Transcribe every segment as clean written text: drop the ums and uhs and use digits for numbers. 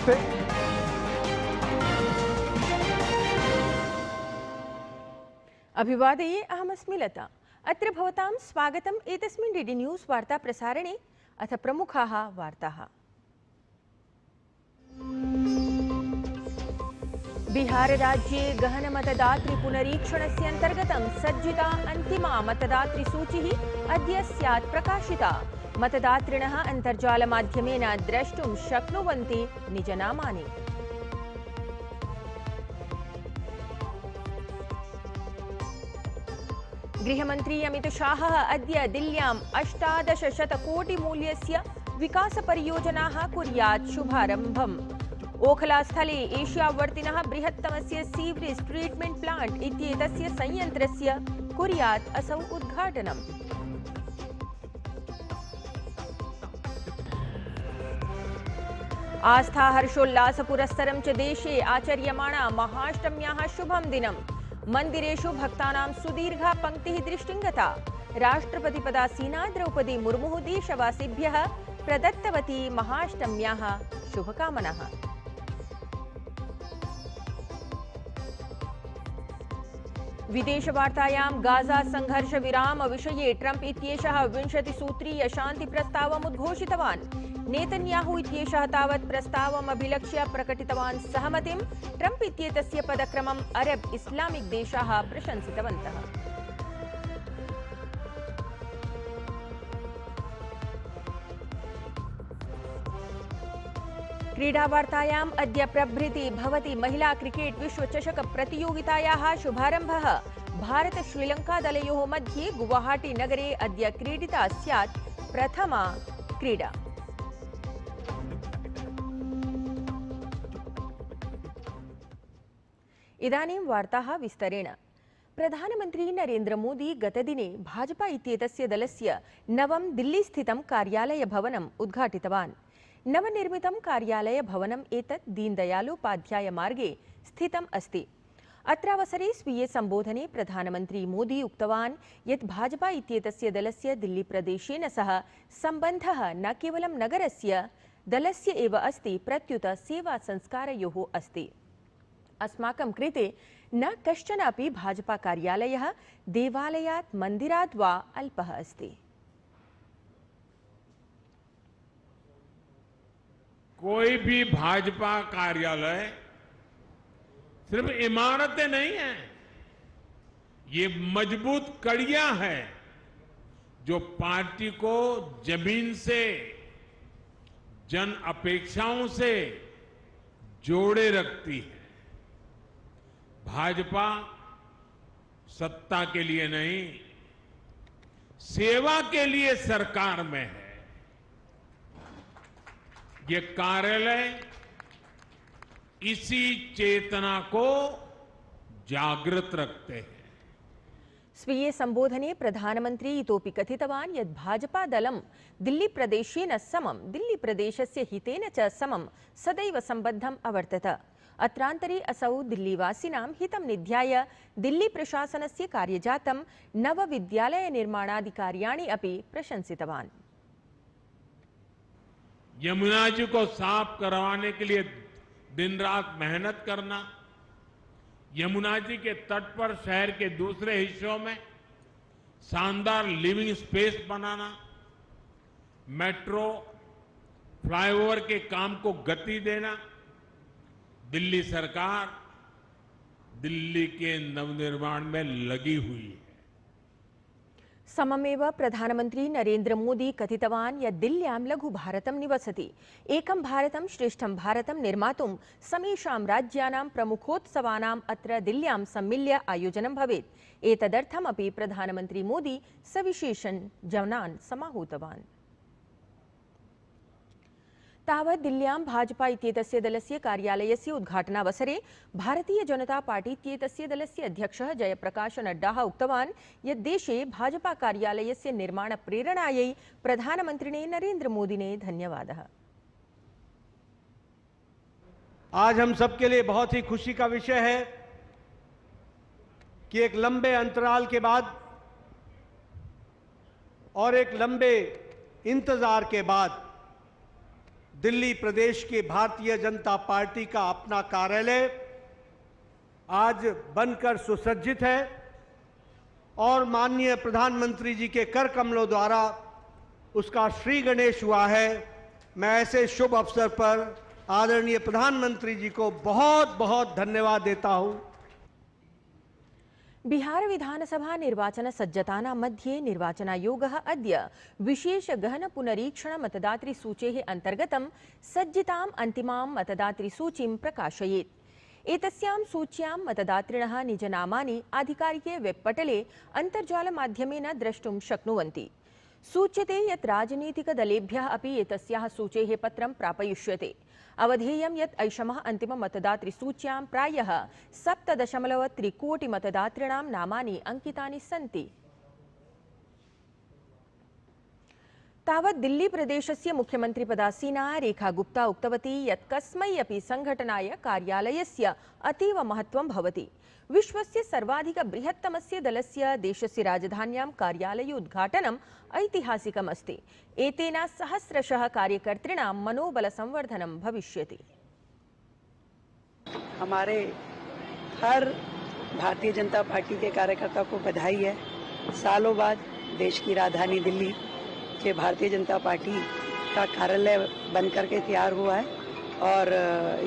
नमस्ते। अभिवादये, अहमस्मि लता। अत्र भवतां स्वागतम् एतस्मिन् डीडी न्यूज़ वार्ता प्रसारणे। अथ प्रमुखाः वार्ताः। बिहार राज्ये गहन मतदातृ पुनरीक्षणस्य अन्तर्गतं सज्जिता अन्तिमा मतदातृसूचिः अद्य स्यात् प्रकाशिता। मतदातृणः अन्तर्जालमाध्यमेन द्रष्टुं शक्नुवन्ति निजनामानि। गृहमन्त्री अमित शाहः अद्य दिल्ल्याम् 1800 कोटिमूल्यस्य विकासपरियोजनाः कुर्यात् शुभारम्भम्। ओखलास्थले एशियावर्तिनः बृहत्तमस्य सीवरेज ट्रीटमेंट प्लांट इत्येतस्य संयन्त्रस्य कुर्यात् असौ उद्घाटनम्। आस्था हर्षोल्लासपुरस्सरं च देशे आचर्यमाणा महाष्टम्याः शुभं दिनम्। मंदिरेषु भक्तानां सुदीर्घा पंक्तिः दृष्टिङ्गता। राष्ट्रपतिपदासीना द्रौपदी मुर्मुः देशवासिभ्यः प्रदत्तवती महाष्टम्याः शुभकामनाः। विदेशवार्तायां गाजा संघर्ष विराम विषये ट्रम्प इत्येषः 20-सूत्रीय शान्तिप्रस्तावम् उद्घोषितवान्। नेतन्याहू इत्येषः तावत् प्रस्तावम् अभिलक्ष्य प्रकटितवान् सहमतिम्। ट्रम्प इत्येतस्य पदक्रमम् अरब इस्लामिक देशाः प्रशंसितवन्तः। क्रीडावार्तायाम् अद्य प्रभृति भवति महिला क्रिकेट विश्वचषक प्रतियोगितायाः शुभारम्भः। भारत श्रीलंका दलयोः मध्ये गुवाहाटी नगरे अद्य क्रीडिता स्यात् प्रथमा क्रीडा। इदानीं वार्ताः विस्तरेण। प्रधानमन्त्री नरेन्द्र मोदी गतदिने भाजपा इत्येतस्य दलस्य नवं दिल्लीस्थितं कार्यालयभवनम् उद्घाटितवान्। नवनिर्मितं कार्यालयभवनम् एतत् दीनदयालोपाध्याय मार्गे स्थितम् अस्ति। अत्रावसरे स्वीये सम्बोधने प्रधानमन्त्री मोदी उक्तवान् यत् भाजपा इत्येतस्य दलस्य दिल्लीप्रदेशेन सह सम्बन्धः न केवलं नगरस्य दलस्य एव अस्ति, प्रत्युत सेवासंस्कारयोः अस्ति। अस्माकं कृते न कश्चन अपि भाजपा कार्यालयः देवालयात् मन्दिरात् वा अल्पः अस्ति। कोई भी भाजपा कार्यालय सिर्फ इमारतें नहीं हैं, ये मजबूत कड़ियां हैं जो पार्टी को जमीन से, जन अपेक्षाओं से जोड़े रखती है। भाजपा सत्ता के लिए नहीं, सेवा के लिए सरकार में है। ये कार्यालय इसी चेतना को जागृत रखते हैं। स्वीये सम्बोधने प्रधानमन्त्री इतोपि कथितवान् यत् भाजपा दलं दिल्लीप्रदेशेन समं दिल्लीप्रदेशस्य हितेन च समं सदैव सम्बद्धम् अवर्तत। अत्रान्तरे असौ दिल्लीवासिनां हितं निध्याय दिल्लीप्रशासनस्य कार्यजातं नवविद्यालयनिर्माणादि कार्याणि अपि प्रशंसितवान्। यमुना जी को साफ करवाने के लिए दिन रात मेहनत करना, यमुना जी के तट पर शहर के दूसरे हिस्सों में शानदार लिविंग स्पेस बनाना, मेट्रो, फ्लाईओवर के काम को गति देना, दिल्ली सरकार दिल्ली के नवनिर्माण में लगी हुई है। सममेव प्रधानमन्त्री नरेन्द्र मोदी कथितवान् यत् दिल्ल्यां लघु भारतं निवसति। एकं भारतं श्रेष्ठं भारतं निर्मातुं समेषां राज्यानां प्रमुखोत्सवानाम् अत्र दिल्ल्यां सम्मिल्य आयोजनं भवेत्। एतदर्थमपि प्रधानमन्त्री मोदी सविशेषं जनान् समाहूतवान्। तावत् दिल्ल्यां भाजपा इत्येतस्य दलस्य कार्यालयस्य उद्घाटनावसरे भारतीय जनता पार्टी इत्येतस्य दलस्य अध्यक्षः जयप्रकाश नड्डा उक्तवान् यत् देशे भाजपा कार्यालयस्य निर्माण प्रेरणायै प्रधानमन्त्रिणे नरेन्द्र मोदिने धन्यवादः। आज हम सबके लिए बहुत ही खुशी का विषय है कि एक लंबे अंतराल के बाद और एक लंबे इंतजार के बाद दिल्ली प्रदेश के भारतीय जनता पार्टी का अपना कार्यालय आज बनकर सुसज्जित है और माननीय प्रधानमंत्री जी के कर कमलों द्वारा उसका श्री गणेश हुआ है। मैं ऐसे शुभ अवसर पर आदरणीय प्रधानमंत्री जी को बहुत बहुत धन्यवाद देता हूं। बिहार विधानसभा निर्वाचन सज्जतानां मध्ये निर्वाचनायोगः अद्य विशेष गहन पुनरीक्षण मतदातृसूचेः अन्तर्गतं सज्जिताम् अन्तिमां मतदातृसूचीं प्रकाशयेत्। एतस्यां सूच्यां मतदातृणः निजनामानि आधिकारिके वेबपटले अन्तर्जालमाध्यमेन द्रष्टुं शक्नुवन्ति। सूच्यते यत् राजनीतिकदलेभ्यः अपि एतस्याः सूचेः पत्रं प्रापयिष्यते। अवधेयं यत् ऐषमः अन्तिममतदातृसूच्यां प्रायः 7.3 कोटि मतदातॄणां नामानि अंकितानि सन्ति। तावत् दिल्ली प्रदेशस्य मुख्यमन्त्रिपदासीना रेखा गुप्ता उक्तवती यत् कस्मै अपि संघटनाय कार्यालयस्य अतीव महत्त्वं भवति। विश्वस्य सर्वाधिक बृहत्तमस्य दलस्य देशस्य राजधान्यां कार्यालयोद्घाटनम् ऐतिहासिकम् अस्ति। एतेन सहस्रशः कार्यकर्तॄणां मनोबलसंवर्धनं भविष्यति। हमारे हर भारतीय जनता पार्टी के कार्यकर्ता को बधाई है। सालों बाद देश की राजधानी दिल्ली के भारतीय जनता पार्टी का कार्यालय बनकर के तैयार हुआ है और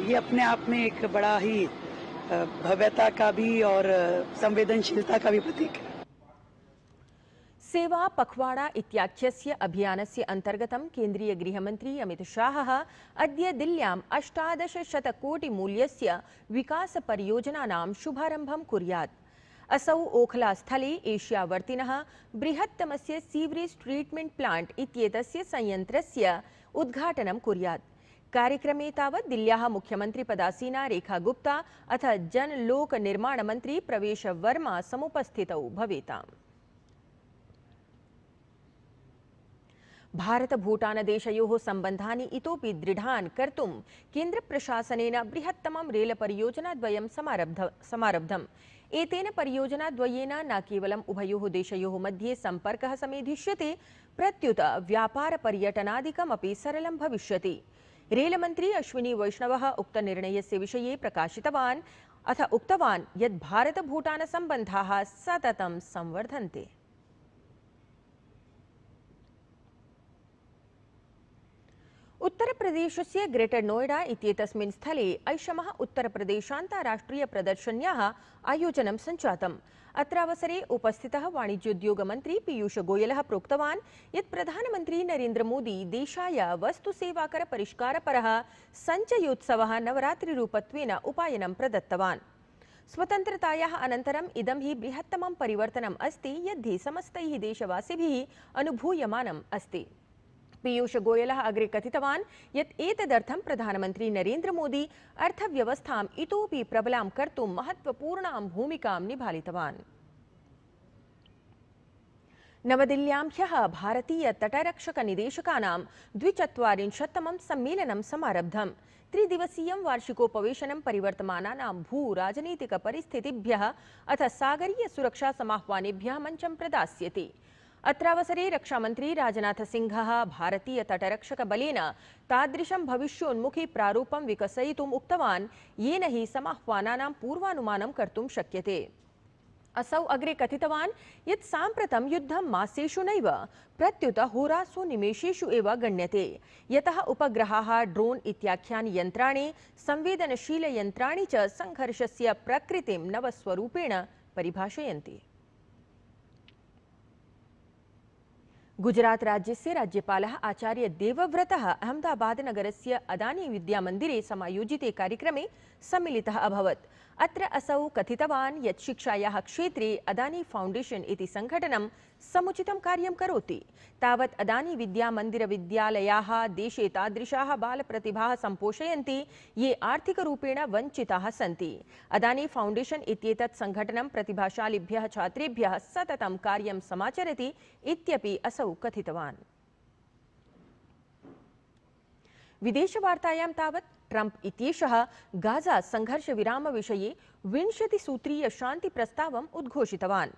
ये अपने आप में एक बड़ा ही भव्यता का भी और संवेदनशीलता का भी प्रतीक है। सेवा पखवाड़ा इत्याख्यस्य अभियानस्य अन्तर्गतं केन्द्रीय गृहमन्त्री अमित शाहः अद्य दिल्ल्याम् 1800 कोटि मूल्यस्य विकासपरियोजनानां शुभारम्भं कुर्यात्। असौ ओखला स्थले एशियावर्तिनः बृहत्तमस्य सीवरेज ट्रीटमेंट प्लांट इत्येतस्य संयन्त्रस्य उद्घाटनं कुर्यात्। कार्यक्रमे तावत् दिल्ल्याः मुख्यमन्त्रिपदासीना रेखा गुप्ता अथ जनलोक निर्माणमन्त्री प्रवेश वर्मा समुपस्थितौ भवेताम्। भारत भूटान देशयोः सम्बन्धानि इतोपि दृढान् कर्तुं केन्द्रप्रशासनेन बृहत्तमं रेल परियोजनाद्वयं समारब्धम्। एतेन परियोजनाद्वयेन न केवलम् उभयोः देशयोः मध्ये सम्पर्कः समेधिष्यते, प्रत्युत व्यापार पर्यटनादिकमपि सरलं भविष्यति। रेलमन्त्री अश्विनी वैष्णवः उक्तनिर्णयस्य विषये प्रकाशितवान् अथ उक्तवान् यत् भारत भूटान सम्बन्धाः सततं संवर्धन्ते। उत्तरप्रदेशस्य ग्रेटर नोएडा इत्येतस्मिन् स्थले ऐषमः उत्तरप्रदेशान्ताराष्ट्रिय प्रदर्शन्याः आयोजनं सञ्जातम्। अत्रावसरे उपस्थितः वाणिज्योद्योगमन्त्री पीयूष गोयलः प्रोक्तवान् यत् प्रधानमन्त्री नरेन्द्र मोदी देशाय वस्तुसेवाकर परिष्कारपरः सञ्चयोत्सवः नवरात्रिरूपत्वेन उपायनं प्रदत्तवान्। स्वतन्त्रतायाः अनन्तरम् इदं हि बृहत्तमं परिवर्तनम् अस्ति यद्धि समस्तैः देशवासिभिः अनुभूयमानम् अस्ति। पीयूष गोयलः अग्रे कथितवान् यत् एतदर्थं प्रधानमन्त्री नरेन्द्र मोदी अर्थव्यवस्थाम् इतोपि प्रबलां कर्तुं महत्त्वपूर्णां भूमिकां निभालितवान्। नवदिल्ल्यां ह्यः भारतीय तटरक्षकनिदेशकानां 42तमं सम्मेलनं समारब्धम्। त्रिदिवसीयं वार्षिकोपवेशनं परिवर्तमानानां भू-राजनीतिकपरिस्थितिभ्यः अथ सागरीय सुरक्षा समाह्वानेभ्यः मञ्चं प्रदास्यति। अत्रावसरे रक्षामन्त्री राजनाथ सिंहः भारतीय तटरक्षकबलेन तादृशं भविष्योन्मुखी प्रारूपं विकसयितुम् उक्तवान् येन हि समाह्वानानां पूर्वानुमानं कर्तुं शक्यते। असौ अग्रे कथितवान् यत् साम्प्रतं युद्धं मासेषु नैव प्रत्युत होरासु निमेषेषु एव गण्यते, यतः उपग्रहाः, ड्रोन इत्याख्यानि यन्त्राणि, संवेदनशीलयन्त्राणि च संघर्षस्य प्रकृतिं नवस्वरूपेण परिभाषयन्ति। गुजरात राज्यस्य राज्यपालः आचार्य देवव्रतः अहमदाबाद नगरस्य अदानी विद्यामन्दिरे समायोजिते कार्यक्रमे सम्मिलितः अभवत्। अत्र असौ कथितवान् यत् शिक्षायाः क्षेत्रे अदानी फाउण्डेशन इति संघटनं समुचितं कार्यं करोति। तावत् अदानी विद्यामन्दिरविद्यालयाः देशे तादृशाः बालप्रतिभाः सम्पोषयन्ति ये आर्थिकरूपेण वञ्चिताः सन्ति। अदानी फाउण्डेशन इत्येतत् संघटनं प्रतिभाशालिभ्यः छात्रेभ्यः सततं कार्यं समाचरति इत्यपि असौ कथितवान्। विदेशवार्तायां तावत् ट्रम्प इत्येषः गाजा संघर्षविरामविषये 20-सूत्रीय शान्तिप्रस्तावम् उद्घोषितवान्।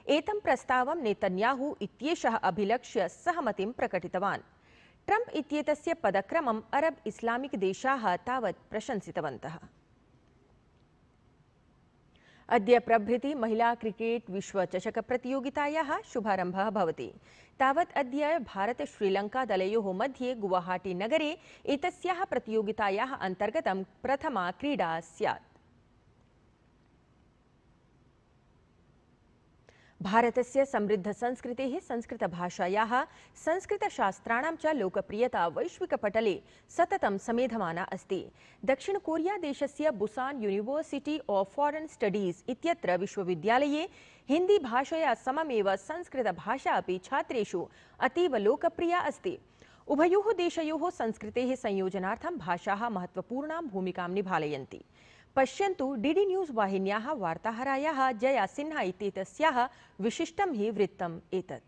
एतं प्रस्तावं नेतन्याहू इत्येषः अभिलक्ष्य सहमतिं प्रकटितवान्। ट्रम्प इत्येतस्य पदक्रमम् अरब इस्लामिक देशाः तावत् प्रशंसितवन्तः। अद्य प्रभृति महिला क्रिकेट विश्वचषक प्रतियोगितायाः शुभारम्भः भवति। तावत् अद्य भारत श्रीलंका दलयोः मध्ये गुवाहाटी नगरे एतस्याः प्रतियोगितायाः अन्तर्गतं प्रथमा क्रीडा स्यात्। भारतस्य समृद्ध संस्कृतेः संस्कृतभाषायाः संस्कृतशास्त्राणां च लोकप्रियता वैश्विकपटले सततं समेधमाना अस्ति। दक्षिण कोरिया देशस्य Busan university of foreign studies इत्यत्र विश्वविद्यालये हिंदी भाषया सममेव संस्कृतभाषा अपि छात्रेषु अतीव लोकप्रिया अस्ति। उभयोः देशयोः संस्कृतेः संयोजनार्थं भाषाः महत्वपूर्णां भूमिकां निभालयन्ति। पश्यन्तु डीडी न्यूज़ वाहिन्याः वार्ताहरायाः जया सिन्हा इत्येतस्याः विशिष्टं हि वृत्तम् एतत्।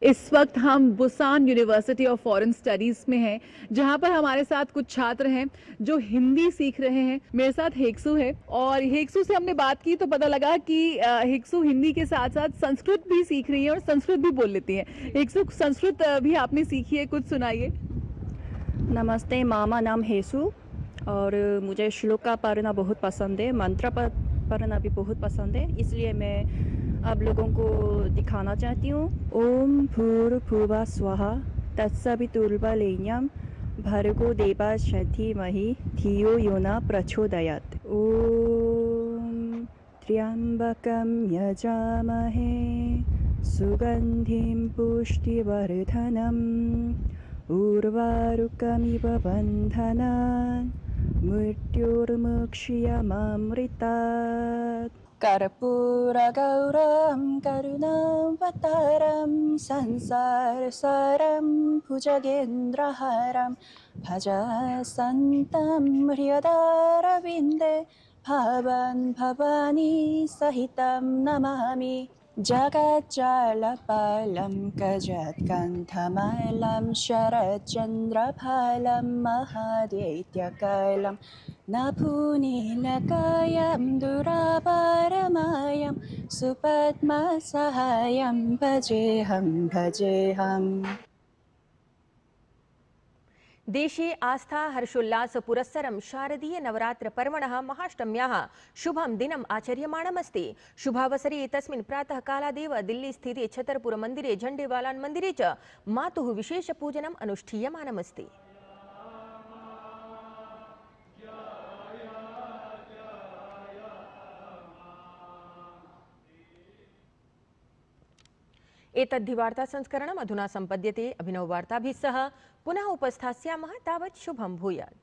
इस वक्त हम Busan university of foreign studies में हैं, जहां पर हमारे साथ कुछ छात्र हैं जो हिंदी सीख रहे हैं। मेरे साथ हेक्सू है और हेक्सू से हमने बात की तो पता लगा कि हेक्सू हिंदी के साथ साथ संस्कृत भी सीख रही है और संस्कृत भी बोल लेती है। हेक्सू, संस्कृत भी आपने सीखी है, कुछ सुनाइए। नमस्ते, मामा नाम हेसु और मुझे श्लोका पढ़ना बहुत पसंद है, मंत्र पढ़ना भी बहुत पसंद है, इसलिए मैं आप लोगों को दिखाना चाहती हूँ। ओम भूर्भुवः स्वः तत्सवितुर्वरेण्यं भर्गो देवस्य धीमहि धियो यो न प्रचोदयात्। ओम त्र्यंबकं यजामहे सुगंधिं पुष्टिवर्धनम् उर्वारुकमिव बन्धनान् मृत्युर्मुक्ष्यममृतात्। कर्पूरगौरं करुणावतारं संसारसारं भुजगेन्द्रहारं भजसन्तं हृदयारविन्दे भवान् भवानी सहितं नमामि। जगज्जालपालं गजत्कण्ठमालं शरच्चन्द्रभालं महादैत्यकालं नभूनीलकायं दुरापारमायं सुपद्मसहायं भजेऽहम्। देशे आस्था हर्षोल्लास पुरस्सरं शारदीय नवरात्र पर्वणः महाष्टम्याः शुभं दिनम् आचर्यमाणमस्ति। शुभावसरे एतस्मिन् प्रातः कालादेव दिल्ली स्थिते छतरपुर मन्दिरे झण्डेवालान् मन्दिरे च मातुः विशेष पूजनम् अनुष्ठीयमानमस्ति। एतद्धिवार्ता संस्करणम् अधुना सम्पद्यते। अभिनववार्ताभिः सह पुनः उपस्थास्यामः। तावत् शुभं भूयात्।